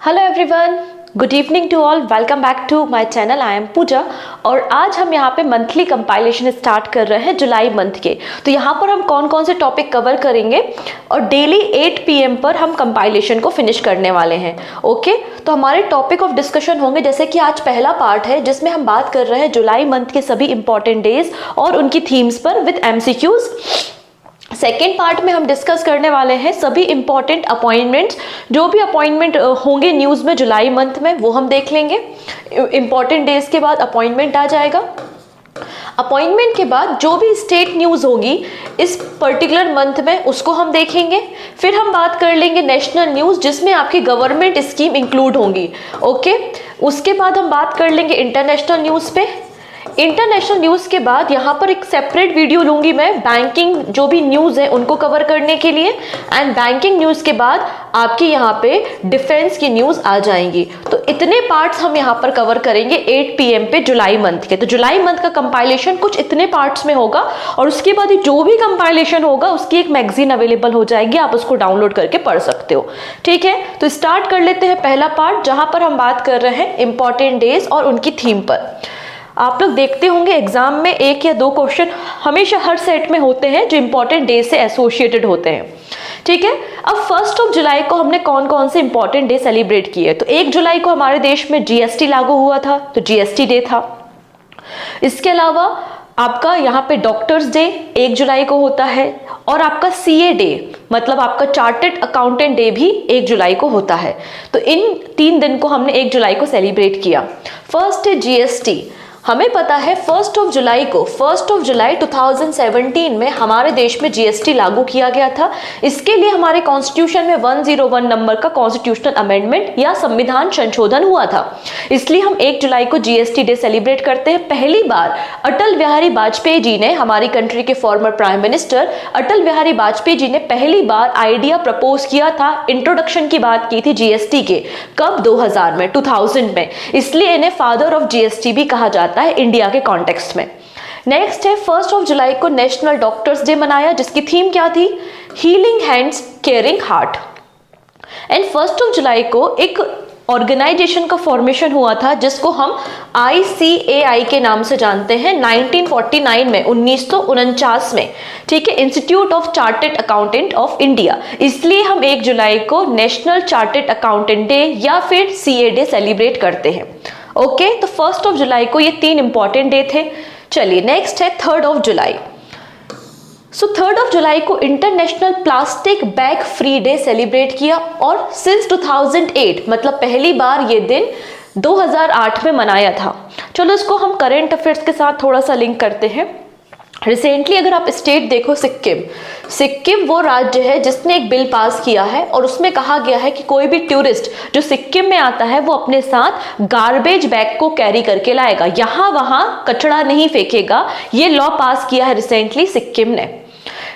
Hello everyone, good evening to all. Welcome back to my channel. I am Pooja और आज हम यहाँ पे मंथली कंपाइलेशन स्टार्ट कर रहे हैं जुलाई मंथ के। तो यहाँ पर हम कौन कौन से टॉपिक कवर करेंगे और डेली 8 PM पर हम कंपाइलेशन को फिनिश करने वाले हैं। ओके, तो हमारे टॉपिक ऑफ डिस्कशन होंगे जैसे कि आज पहला पार्ट है जिसमें हम बात कर रहे हैं जुलाई मंथ के सभी इंपॉर्टेंट डेज और उनकी थीम्स पर विद MCQs। सेकेंड पार्ट में हम डिस्कस करने वाले हैं सभी इंपॉर्टेंट अपॉइंटमेंट्स, जो भी अपॉइंटमेंट होंगे न्यूज़ में जुलाई मंथ में वो हम देख लेंगे। इंपॉर्टेंट डेज के बाद अपॉइंटमेंट आ जाएगा। अपॉइंटमेंट के बाद जो भी स्टेट न्यूज़ होगी इस पर्टिकुलर मंथ में उसको हम देखेंगे। फिर हम बात कर लेंगे नेशनल न्यूज़ जिसमें आपकी गवर्नमेंट स्कीम इंक्लूड होंगी। ओके, उसके बाद हम बात कर लेंगे इंटरनेशनल न्यूज़ पे। इंटरनेशनल न्यूज़ के बाद यहाँ पर एक सेपरेट वीडियो लूंगी मैं बैंकिंग जो भी न्यूज़ है उनको कवर करने के लिए। एंड बैंकिंग न्यूज़ के बाद आपके यहाँ पे डिफेंस की न्यूज़ आ जाएंगी। तो इतने पार्ट्स हम यहाँ पर कवर करेंगे 8 PM पे जुलाई मंथ के। तो जुलाई मंथ का कंपाइलेशन कुछ इतने पार्ट्स में होगा और उसके बाद जो भी कंपाइलेशन होगा उसकी एक मैगजीन अवेलेबल हो जाएगी, आप उसको डाउनलोड करके पढ़ सकते हो। ठीक है, तो स्टार्ट कर लेते हैं पहला पार्ट जहाँ पर हम बात कर रहे हैं इंपॉर्टेंट डेज और उनकी थीम पर। आप लोग देखते होंगे एग्जाम में 1 या 2 क्वेश्चन हमेशा हर सेट में होते हैं जो इंपॉर्टेंट डे से एसोसिएटेड होते हैं। ठीक है, अब 1 जुलाई को हमने कौन कौन से इंपॉर्टेंट डे सेलिब्रेट किए। तो 1 जुलाई को हमारे देश में GST लागू हुआ था, तो GST डे था। इसके अलावा आपका यहाँ पे डॉक्टर्स डे 1 जुलाई को होता है और आपका CA डे मतलब आपका चार्टर्ड अकाउंटेंट डे भी 1 जुलाई को होता है। तो इन 3 दिन को हमने 1 जुलाई को सेलिब्रेट किया। फर्स्ट है GST। हमें पता है 1 जुलाई को 1 जुलाई 2017 में हमारे देश में GST लागू किया गया था। इसके लिए हमारे कॉन्स्टिट्यूशन में 101 नंबर का कॉन्स्टिट्यूशनल अमेंडमेंट या संविधान संशोधन हुआ था। इसलिए हम 1 जुलाई को GST डे सेलिब्रेट करते हैं। पहली बार अटल बिहारी वाजपेयी जी ने, हमारी कंट्री के former prime minister Atal Bihari Vajpayee ji ने पहली बार आइडिया प्रपोज किया था, इंट्रोडक्शन की बात की थी GST के। कब? 2000 में। इसलिए इन्हें फादर ऑफ GST भी कहा जाता है इंडिया के कॉन्टेक्स्ट में। नेक्स्ट है 1 जुलाई को नेशनल डॉक्टर्स डे मनाया जिसकी थीम क्या थी? Healing hands caring heart. And 1 जुलाई को एक ऑर्गेनाइजेशन का फॉर्मेशन हुआ था जिसको हम ICAI के नाम से जानते हैं 1949 में, 1949 में। ठीक है, institute of chartered accountant of India. इसलिए हम 1 जुलाई को नेशनल चार्टर्ड अकाउंटेंट डे या फिर CA डे सेलिब्रेट करते हैं। ओके, तो 1 जुलाई को ये 3 इंपॉर्टेंट डे थे। चलिए नेक्स्ट है 3 जुलाई। सो 3 जुलाई को international plastic bag free day celebrate किया और सिंस 2008 मतलब पहली बार ये दिन 2008 में मनाया था। चलो इसको हम करेंट अफेयर्स के साथ थोड़ा सा लिंक करते हैं। रिसेंटली अगर आप स्टेट देखो, सिक्किम वो राज्य है जिसने एक बिल पास किया है और उसमें कहा गया है कि कोई भी टूरिस्ट जो सिक्किम में आता है वो अपने साथ गार्बेज बैग को कैरी करके लाएगा, यहाँ वहाँ कचरा नहीं फेंकेगा। ये लॉ पास किया है रिसेंटली सिक्किम ने।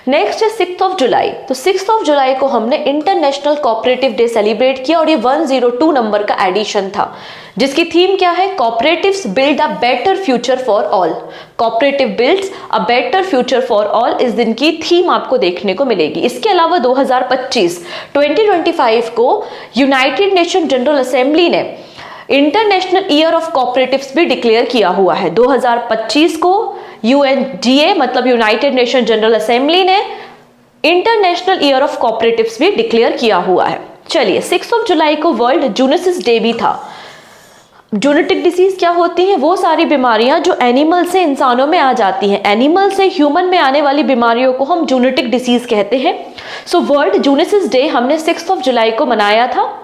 नेक्स्ट है 6 जुलाई। तो 6 जुलाई को हमने इंटरनेशनल कोऑपरेटिव डे सेलिब्रेट किया और ये 102 नंबर का एडिशन था जिसकी थीम क्या है? Cooperatives build a better future for all. Cooperative builds a better future for all इस दिन की थीम आपको देखने को मिलेगी। इसके अलावा 2025 को यूनाइटेड नेशन जनरल असेंबली ने इंटरनेशनल ईयर ऑफ कोऑपरेटिव्स भी डिक्लेयर किया हुआ है। 2025 को UNGA मतलब यूनाइटेड नेशन जनरल असेंबली ने इंटरनेशनल ईयर ऑफ कोऑपरेटिव्स भी डिक्लेयर किया हुआ है। चलिए 6 जुलाई को वर्ल्ड जूनोसिस डे भी था। जूनोटिक डिसीज क्या होती हैं? वो सारी बीमारियां जो एनिमल से इंसानों में आ जाती हैं। एनिमल से ह्यूमन में आने वाली बीमारियों को हम जूनोटिक डिसीज कहते हैं। सो वर्ल्ड जूनोसिस डे हमने 6 जुलाई को मनाया था।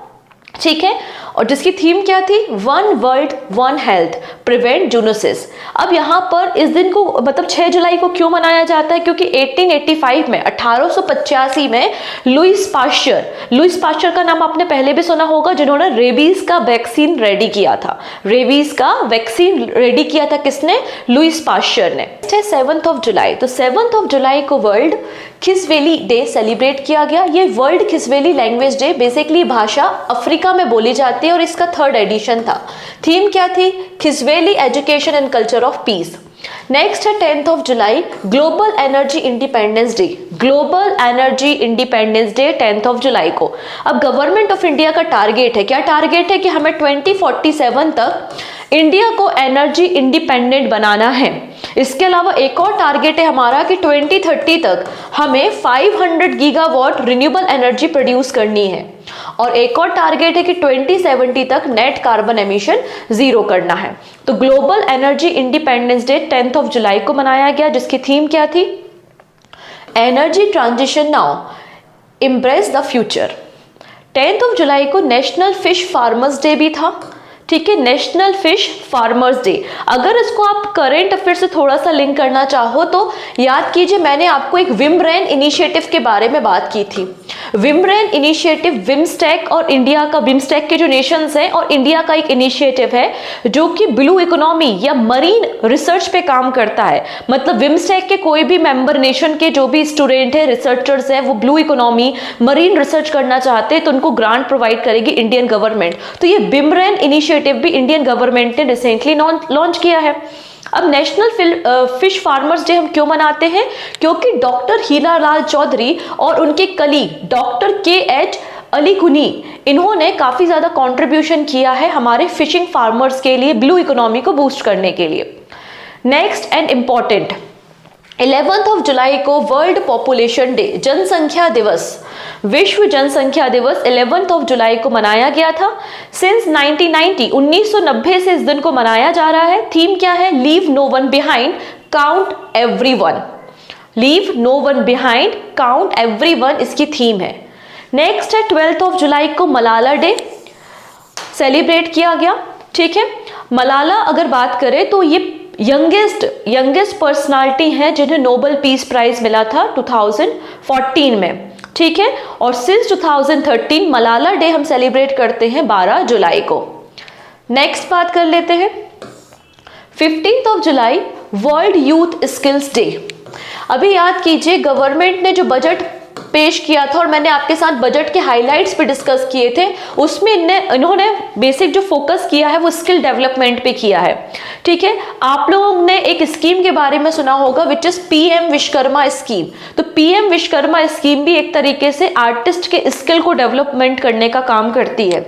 ठीक है, और जिसकी थीम क्या थी? 1 वर्ल्ड 1 हेल्थ प्रिवेंट जूनोसिस। अब यहाँ पर इस दिन को मतलब 6 जुलाई को क्यों मनाया जाता है? क्योंकि 1885 में 1885 में लुईस पाश्चर का नाम आपने पहले भी सुना होगा, जिन्होंने रेबीज का वैक्सीन रेडी किया था। रेबीज का वैक्सीन रेडी किया था किसने? लुईस पाश्चर ने। 7 जुलाई। तो 7 जुलाई को वर्ल्ड खिसवेली डे सेलिब्रेट किया गया। ये वर्ल्ड खिसवेली लैंग्वेज डे बेसिकली भाषा अफ्रीका में बोली जाती है और इसका 3rd एडिशन था। थीम क्या थी? खिसवेली education and culture of peace. Next है 10 July, global energy independence day. Global energy independence day 10th of July को। अब गवर्नमेंट ऑफ इंडिया का टारगेट है, क्या टारगेट है कि हमें 2047 तक इंडिया को एनर्जी इंडिपेंडेंट बनाना है। इसके अलावा एक और टारगेट है हमारा कि 2030 तक हमें 500 गीगावाट रिन्यूएबल एनर्जी प्रोड्यूस करनी है, और एक और टारगेट है कि 2070 तक नेट कार्बन एमिशन जीरो करना है। तो global energy independence day 10th of July को मनाया गया, जिसकी थीम क्या थी? Energy transition now, embrace the future. 10th of July को नेशनल फिश फार्मर्स डे भी था, ठीक है, नेशनल फिश फार्मर्स डे। अगर इसको आप करंट अफेयर से थोड़ा सा लिंक करना चाहो तो याद कीजिए, मैंने आपको एक विमरेन इनिशिएटिव के बारे में बात की थी। विमरेन इनिशिएटिव विमस्टेक और इंडिया का, विमस्टेक के जो नेशंस हैं और इंडिया का एक इनिशिएटिव है जो कि ब्लू इकोनॉमी या मरीन रिसर्च पे काम करता है। मतलब विमस्टेक के कोई भी मेंबर नेशन के जो भी स्टूडेंट है, रिसर्चर्स है, वो ब्लू इकोनॉमी मरीन रिसर्च करना चाहते हैं तो उनको ग्रांट प्रोवाइड करेगी इंडियन गवर्नमेंट। तो ये विमरेन इनिशिएटिव भी इंडियन गवर्नमेंट ने रिसेंटली लॉन्च किया है। अब नेशनल फिश फार्मर्स डे हम क्यों मनाते हैं? क्योंकि डॉक्टर हीरालाल चौधरी और उनके कलीग डॉक्टर KH अलीकुनी, इन्होंने काफी ज्यादा कंट्रीब्यूशन किया है हमारे फिशिंग फार्मर्स के लिए, ब्लू इकोनॉमी को बूस्ट करने के लिए। Next and important, 11th of July को वर्ल्ड पॉपुलेशन डे, जनसंख्या दिवस, विश्व जनसंख्या दिवस 11th ऑफ जुलाई को मनाया गया था। सिंस 1990 से इस दिन को मनाया जा रहा है। थीम क्या है? Leave no one behind, count everyone. Leave no one behind, count everyone इसकी थीम है। नेक्स्ट है 12th ऑफ जुलाई को मलाला डे सेलिब्रेट किया गया, ठीक है। मलाला अगर बात करें तो ये यंगेस्ट पर्सनालिटी हैं जिन्हें नोबेल पीस प्राइज मिला था 2014 में, ठीक है। और सिंस 2013 मलाला डे हम सेलिब्रेट करते हैं 12 जुलाई को। नेक्स्ट बात कर लेते हैं 15th of July world youth skills day. अभी याद कीजिए गवर्नमेंट ने जो बजट पेश किया था और मैंने आपके साथ बजट के हाइलाइट्स पे डिस्कस किए थे, उसमें इन्होंने बेसिक जो फोकस किया है वो स्किल डेवलपमेंट पे किया है, ठीक है। आप लोगों ने एक स्कीम के बारे में सुना होगा which is PM Vishwakarma scheme. तो PM विश्वकर्मा स्कीम भी एक तरीके से आर्टिस्ट के स्किल को डेवलपमेंट करने का काम करती है।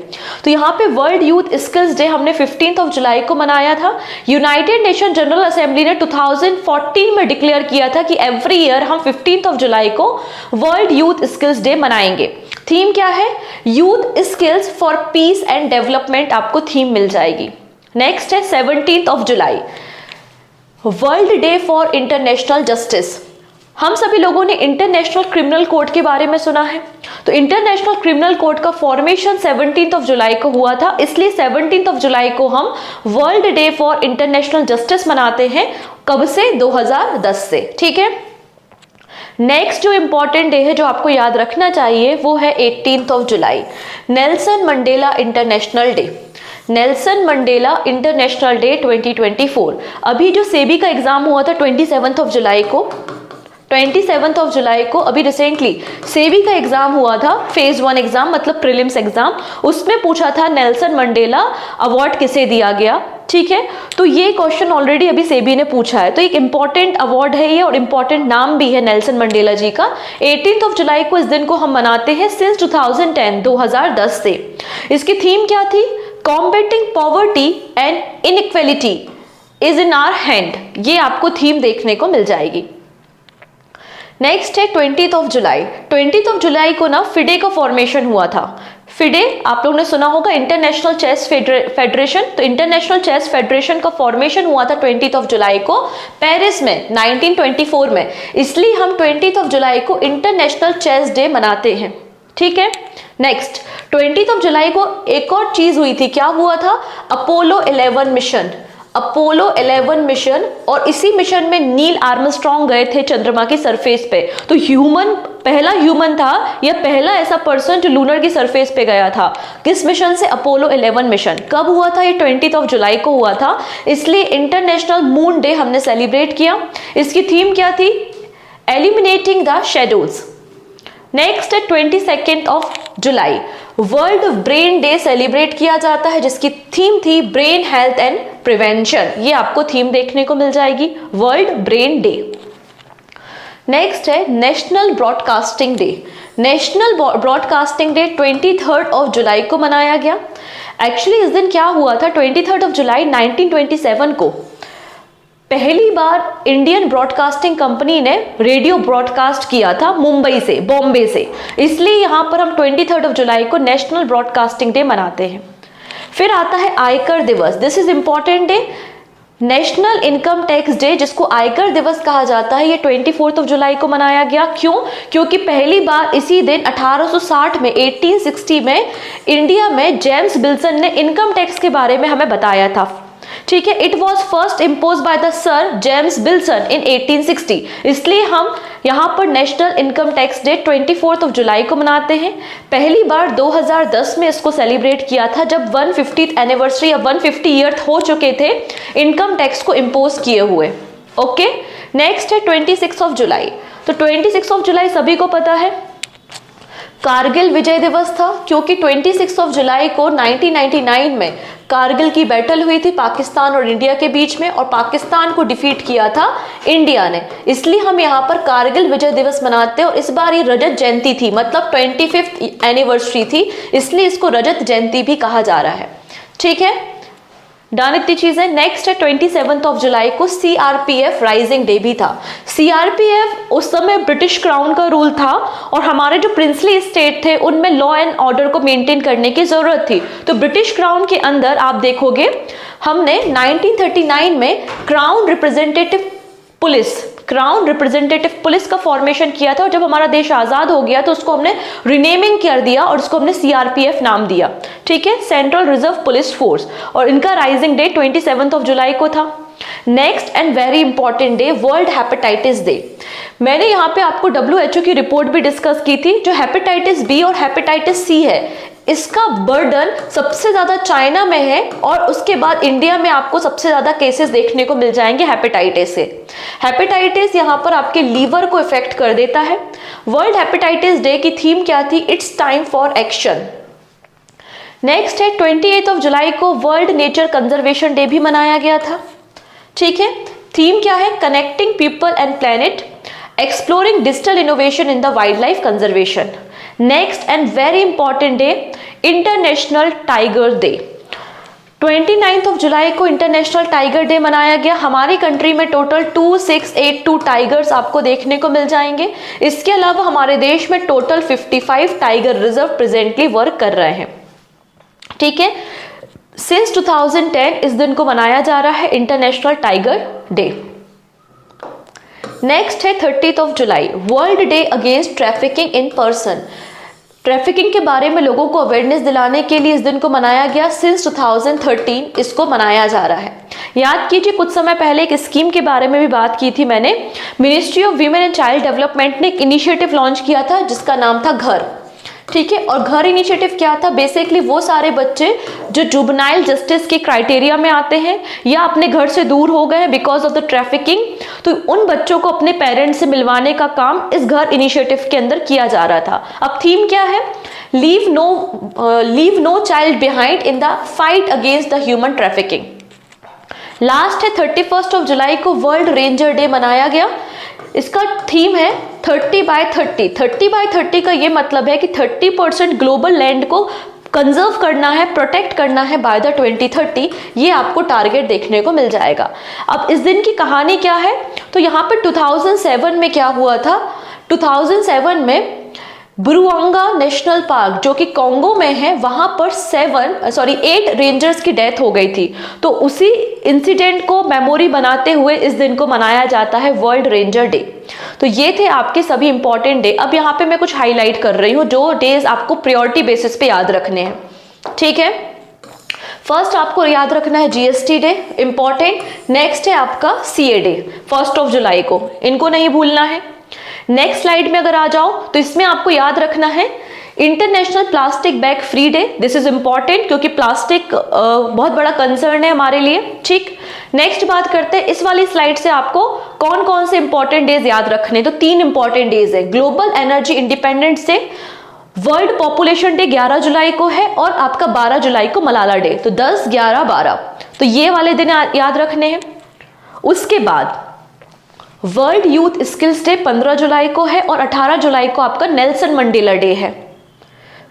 तो यहाँ पे वर्ल्ड यूथ स्किल्स डे हमने 15th ऑफ जुलाई को मनाया था। यूनाइटेड नेशन जनरल असेंबली ने 2014 में डिक्लेयर किया था कि एवरी ईयर हम 15th ऑफ जुलाई को वर्ल्ड यूथ स्किल्स डे मनाएंगे। थीम क्या है? Youth skills for piece and development, आपको थीम मिल जाएगी। नेक्स्ट है 17th of July world day for international justice. हम सभी लोगों ने इंटरनेशनल क्रिमिनल कोर्ट के बारे में सुना है। तो इंटरनेशनल क्रिमिनल कोर्ट का फॉर्मेशन 17th ऑफ जुलाई को हुआ था, इसलिए 17th ऑफ जुलाई को हम world day for international justice मनाते हैं। कब से? 2010 से, ठीक है। नेक्स्ट जो इंपॉर्टेंट डे है जो आपको याद रखना चाहिए वो है 18th of July Nelson Mandela international day. Nelson Mandela international day 2024। अभी जो सेबी का एग्जाम हुआ था 27th ऑफ जुलाई को, 27th ऑफ जुलाई को अभी रिसेंटली सेबी का एग्जाम हुआ था, फेज 1 एग्जाम मतलब प्रीलिम्स एग्जाम। उसमें पूछा था नेल्सन मंडेला अवार्ड किसे दिया गया, ठीक है। तो ये क्वेश्चन ऑलरेडी अभी सेबी ने पूछा है, तो एक इंपॉर्टेंट अवार्ड है ये और इंपॉर्टेंट नाम भी है नेल्सन मंडेला जी का। 18th ऑफ जुलाई को इस दिन को हम मनाते हैं सिंस 2010 से। इसकी थीम क्या थी? Combating poverty and inequality is in our hand. ये आपको थीम देखने को मिल जाएगी। नेक्स्ट है 20th of July. 20th of July को ना फिडे का फॉर्मेशन हुआ था। फिडे आप लोगों ने सुना होगा, इंटरनेशनल चेस फेडरेशन। तो इंटरनेशनल चेस फेडरेशन का फॉर्मेशन हुआ था 20th ऑफ जुलाई को पेरिस में 1924 में। इसलिए हम 20th ऑफ जुलाई को इंटरनेशनल चेस डे मनाते हैं, ठीक है। नेक्स्ट 20th ऑफ जुलाई को एक और चीज हुई थी, क्या हुआ था? Apollo 11 mission. अपोलो 11 मिशन, और इसी मिशन में नील आर्मस्ट्रॉन्ग गए थे चंद्रमा की सरफेस पे। तो पहला ह्यूमन था या पहला ऐसा पर्सन जो लूनर की सरफेस पे गया था। किस मिशन से? Apollo 11 mission. कब हुआ था? ये 20th ऑफ जुलाई को हुआ था, इसलिए इंटरनेशनल मून डे हमने सेलिब्रेट किया। इसकी थीम क्या थी? Eliminating the shadows. नेक्स्ट है 22nd of July world brain day celebrate किया जाता है, जिसकी थीम थी ब्रेन हेल्थ एंड प्रिवेंशन। ये आपको थीम देखने को मिल जाएगी, वर्ल्ड ब्रेन डे। नेक्स्ट है national broadcasting day. National broadcasting day 23 जुलाई को मनाया गया। एक्चुअली इस दिन क्या हुआ था, 23 जुलाई 1927 को पहली बार इंडियन ब्रॉडकास्टिंग कंपनी ने रेडियो ब्रॉडकास्ट किया था मुंबई से, बॉम्बे से, इसलिए यहाँ पर हम 23 जुलाई को नेशनल ब्रॉडकास्टिंग डे मनाते हैं। फिर आता है आयकर दिवस। This is important day. National income tax day, जिसको आयकर दिवस कहा जाता है, ये 24 जुलाई को मनाया गया। क्यों? क्योंकि पहली बार इसी दिन 1860 में, 1860 में इंडिया में जेम्स बिल्सन ने इनकम टैक्स के बारे में हमें बताया था। ठीक है, it was first impose by the sir James Wilson in 1860, इसलिए हम यहाँ पर national income tax day 24 July को मनाते हैं। पहली बार 2010 में इसको सेलिब्रेट किया था, जब 150th एनिवर्सरी या 150 ईयर हो चुके थे इनकम टैक्स को इम्पोज किए हुए। ओके, नेक्स्ट है 26 जुलाई। तो 26 जुलाई सभी को पता है कारगिल विजय दिवस था, क्योंकि 26 जुलाई को 1999 में कारगिल की बैटल हुई थी पाकिस्तान और इंडिया के बीच में, और पाकिस्तान को डिफीट किया था इंडिया ने, इसलिए हम यहाँ पर कारगिल विजय दिवस मनाते हैं। और इस बार ये रजत जयंती थी, मतलब 25th एनिवर्सरी थी, इसलिए इसको रजत जयंती भी कहा जा रहा है। ठीक है, डन इतनी चीजें। नेक्स्ट है 27 जुलाई को CRPF राइजिंग डे भी था। CRPF उस समय ब्रिटिश क्राउन का रूल था और हमारे जो प्रिंसली स्टेट थे उनमें लॉ एंड ऑर्डर को मेंटेन करने की जरूरत थी। तो ब्रिटिश क्राउन के अंदर आप देखोगे हमने 1939 में क्राउन रिप्रेजेंटेटिव पुलिस का फॉर्मेशन किया था, और जब हमारा देश आजाद हो गया तो उसको हमने रिनेमिंग कर दिया और उसको हमने CRPF नाम दिया। ठीक है, सेंट्रल रिजर्व पुलिस फोर्स, और इनका राइजिंग डे 27 जुलाई को था। Next and very important day, world hepatitis day. मैंने यहाँ पे आपको WHO की रिपोर्ट भी डिस्कस की थी। जो हेपेटाइटिस बी और हेपेटाइटिस सी है, इसका बर्डन सबसे ज्यादा चाइना में है, और उसके बाद इंडिया में आपको सबसे ज्यादा केसेस देखने को मिल जाएंगे हेपेटाइटिस से। हेपेटाइटिस यहाँ पर आपके लीवर को इफेक्ट कर देता है। वर्ल्ड हेपेटाइटिस डे की थीम क्या थी? It's time for action. Next है 28 जुलाई को वर्ल्ड नेचर कंजर्वेशन डे भी मनाया गया था। ठीक है, थीम क्या है? Connecting people and planet, exploring digital innovation in the wild life conservation. Next and very important day, international tiger day. 29 जुलाई को इंटरनेशनल टाइगर डे मनाया गया। हमारी कंट्री में टोटल 2682 टाइगर्स आपको देखने को मिल जाएंगे। इसके अलावा हमारे देश में total 55 tiger reserve presently work कर रहे हैं। ठीक है, सिंस 2010 इस दिन को मनाया जा रहा है इंटरनेशनल टाइगर डे। नेक्स्ट है 30 July, world day against trafficking in person. Trafficking के बारे में लोगों को अवेयरनेस दिलाने के लिए इस दिन को मनाया गया। सिंस 2013 इसको मनाया जा रहा है। याद कीजिए, कुछ समय पहले एक स्कीम के बारे में भी बात की थी मैंने। Ministry of women and child development ने एक इनिशिएटिव लॉन्च किया था जिसका नाम था घर। ठीक है, और घर इनिशिएटिव क्या था? बेसिकली वो सारे बच्चे जो जुवेनाइल जस्टिस के क्राइटेरिया में आते हैं या अपने घर से दूर हो गए बिकॉज ऑफ द ट्रैफिकिंग, तो उन बच्चों को अपने पेरेंट्स से मिलवाने का काम इस घर इनिशिएटिव के अंदर किया जा रहा था। अब थीम क्या है? Leave no child behind in the fight against the human trafficking. Last है 31 जुलाई को वर्ल्ड रेंजर डे मनाया गया। इसका थीम है 30/30। 30/30 का ये मतलब है कि 30% ग्लोबल लैंड को कंजर्व करना है, प्रोटेक्ट करना है बाय द 2030। ये आपको टारगेट देखने को मिल जाएगा। अब इस दिन की कहानी क्या है? तो यहाँ पे 2007 में क्या हुआ था? 2007 में बुरुआंगा नेशनल पार्क जो कि कांगो में है, वहां पर 8 रेंजर्स की डेथ हो गई थी। तो उसी इंसिडेंट को मेमोरी बनाते हुए इस दिन को मनाया जाता है वर्ल्ड रेंजर डे। तो ये थे आपके सभी इंपॉर्टेंट डे। अब यहाँ पे मैं कुछ हाईलाइट कर रही हूँ जो डेज आपको प्रायोरिटी बेसिस पे याद रखने हैं। ठीक है, फर्स्ट आपको याद रखना है GST डे, इंपॉर्टेंट। नेक्स्ट है आपका CA डे 1 जुलाई को, इनको नहीं भूलना है। नेक्स्ट स्लाइड में अगर आ जाओ तो इसमें आपको याद रखना है international plastic bag free day. This is important क्योंकि प्लास्टिक बहुत बड़ा कंसर्न है हमारे लिए। ठीक, नेक्स्ट बात करते हैं इस वाली स्लाइड से आपको कौन कौन से इंपॉर्टेंट डेज याद रखने। तो 3 इंपॉर्टेंट डेज है। Global energy independence day, world population day 11 जुलाई को है, और आपका 12 जुलाई को मलाला डे। तो 10, 11, 12 तो ये वाले दिन याद रखने हैं। उसके बाद वर्ल्ड यूथ स्किल्स डे 15 जुलाई को है और 18 जुलाई को आपका नेल्सन मंडेला डे है।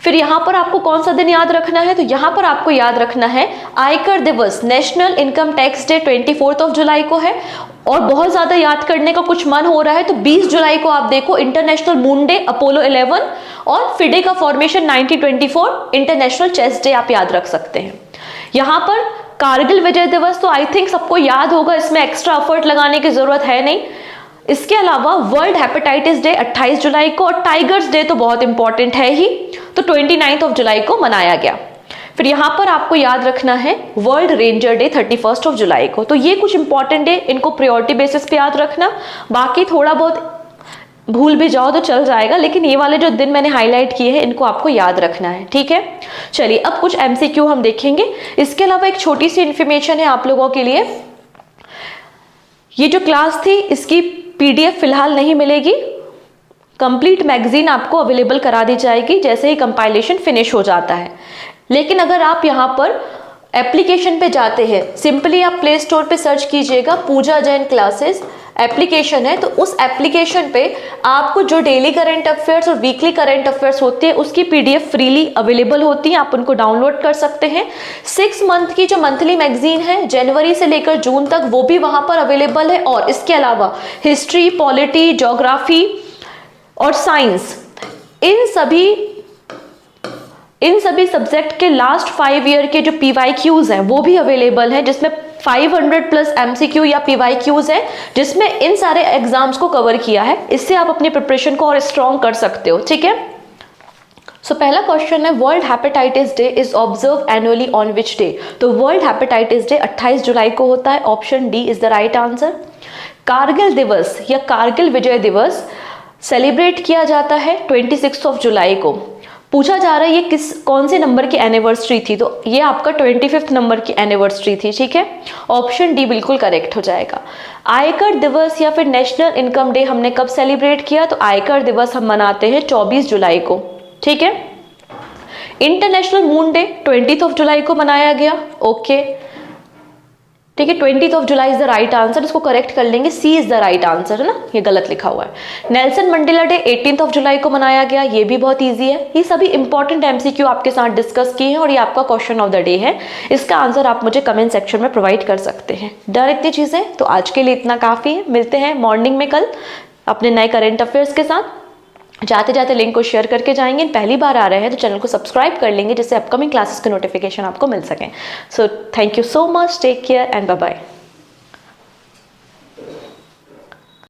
फिर यहाँ पर आपको कौन सा दिन याद रखना है, तो यहाँ पर आपको याद रखना है आयकर दिवस, national income tax day 24 July को है। और बहुत ज्यादा याद करने का कुछ मन हो रहा है तो 20 जुलाई को आप देखो इंटरनेशनल मून डे, अपोलो 11 और फिडे का फॉर्मेशन 1924, इंटरनेशनल चेस डे आप याद रख सकते हैं। यहाँ पर कारगिल विजय दिवस तो आई थिंक सबको याद होगा, इसमें एक्स्ट्रा एफर्ट लगाने की जरूरत है नहीं। इसके अलावा वर्ल्ड हेपेटाइटिस डे 28 जुलाई को और टाइगर्स डे तो बहुत इंपॉर्टेंट है ही, तो 29 जुलाई को मनाया गया। फिर यहाँ पर आपको याद रखना है वर्ल्ड रेंजर डे 31 जुलाई को। तो ये कुछ इंपॉर्टेंट डे, इनको प्रायोरिटी बेसिस पे याद रखना, बाकी थोड़ा बहुत भूल भी जाओ तो चल जाएगा, लेकिन ये वाले जो दिन मैंने हाईलाइट किए हैं इनको आपको याद रखना है, ठीक है। चलिए अब कुछ MCQ हम देखेंगे। इसके अलावा एक छोटी सी इन्फॉर्मेशन है आप लोगों के लिए, ये जो क्लास थी इसकी PDF फिलहाल नहीं मिलेगी, कंप्लीट मैगजीन आपको अवेलेबल करा दी जाएगी जैसे ही कंपाइलेशन फिनिश हो जाता है। लेकिन अगर आप यहाँ पर एप्लीकेशन पे जाते हैं, सिंपली आप प्ले स्टोर पे सर्च कीजिएगा पूजा जैन क्लासेस एप्लीकेशन है, तो उस एप्लीकेशन पे आपको जो डेली करंट अफेयर्स और वीकली करंट अफेयर्स होती है उसकी PDF फ्रीली अवेलेबल होती है, आप उनको डाउनलोड कर सकते हैं। 6 मंथ की जो मंथली मैगजीन है जनवरी से लेकर जून तक वो भी वहां पर अवेलेबल है। और इसके अलावा हिस्ट्री, पॉलिटी, ज्योग्राफी और साइंस, इन सभी सब्जेक्ट के लास्ट 5 ईयर के जो PYQs हैं वो भी अवेलेबल हैं, जिसमें 500 प्लस MCQ या PYQs है, जिसमें इन सारे एग्जाम्स को कवर किया है। इससे आप अपनी प्रिपरेशन को और स्ट्रॉन्ग कर सकते हो, ठीक है। सो पहला क्वेश्चन है world hepatitis day is observe annually on which day. तो वर्ल्ड हेपेटाइटिस डे 28 जुलाई को होता है, option D is the right answer. Kargil दिवस या कारगिल विजय दिवस सेलिब्रेट किया जाता है 26 जुलाई को। पूछा जा रहा है ये कौन से नंबर की एनिवर्सरी थी, तो ये आपका 25 नंबर की एनिवर्सरी थी, ठीक है। ऑप्शन डी बिल्कुल करेक्ट हो जाएगा। आयकर दिवस या फिर नेशनल इनकम डे हमने कब सेलिब्रेट किया, तो आयकर दिवस हम मनाते हैं 24 जुलाई को, ठीक है। इंटरनेशनल मून डे 20 जुलाई को मनाया गया, ओके, ठीक है। 20 जुलाई इज द राइट आंसर, इसको करेक्ट कर लेंगे, सी इज द राइट आंसर, है ना, ये गलत लिखा हुआ है। नेल्सन मंडेला डे 18 जुलाई को मनाया गया, ये भी बहुत इजी है। ये सभी इंपॉर्टेंट MCQ आपके साथ डिस्कस किए हैं और ये आपका क्वेश्चन ऑफ द डे है। इसका आंसर आप मुझे कमेंट सेक्शन में प्रोवाइड कर सकते हैं। डर इतनी चीजें, तो आज के लिए इतना काफी है। मिलते हैं मॉर्निंग में कल अपने नए करंट अफेयर्स के साथ। जाते जाते लिंक को शेयर करके जाएंगे। पहली बार आ रहे हैं तो चैनल को सब्सक्राइब कर लेंगे जिससे अपकमिंग क्लासेस के नोटिफिकेशन आपको मिल सकें। So thank you so much, take care and bye bye.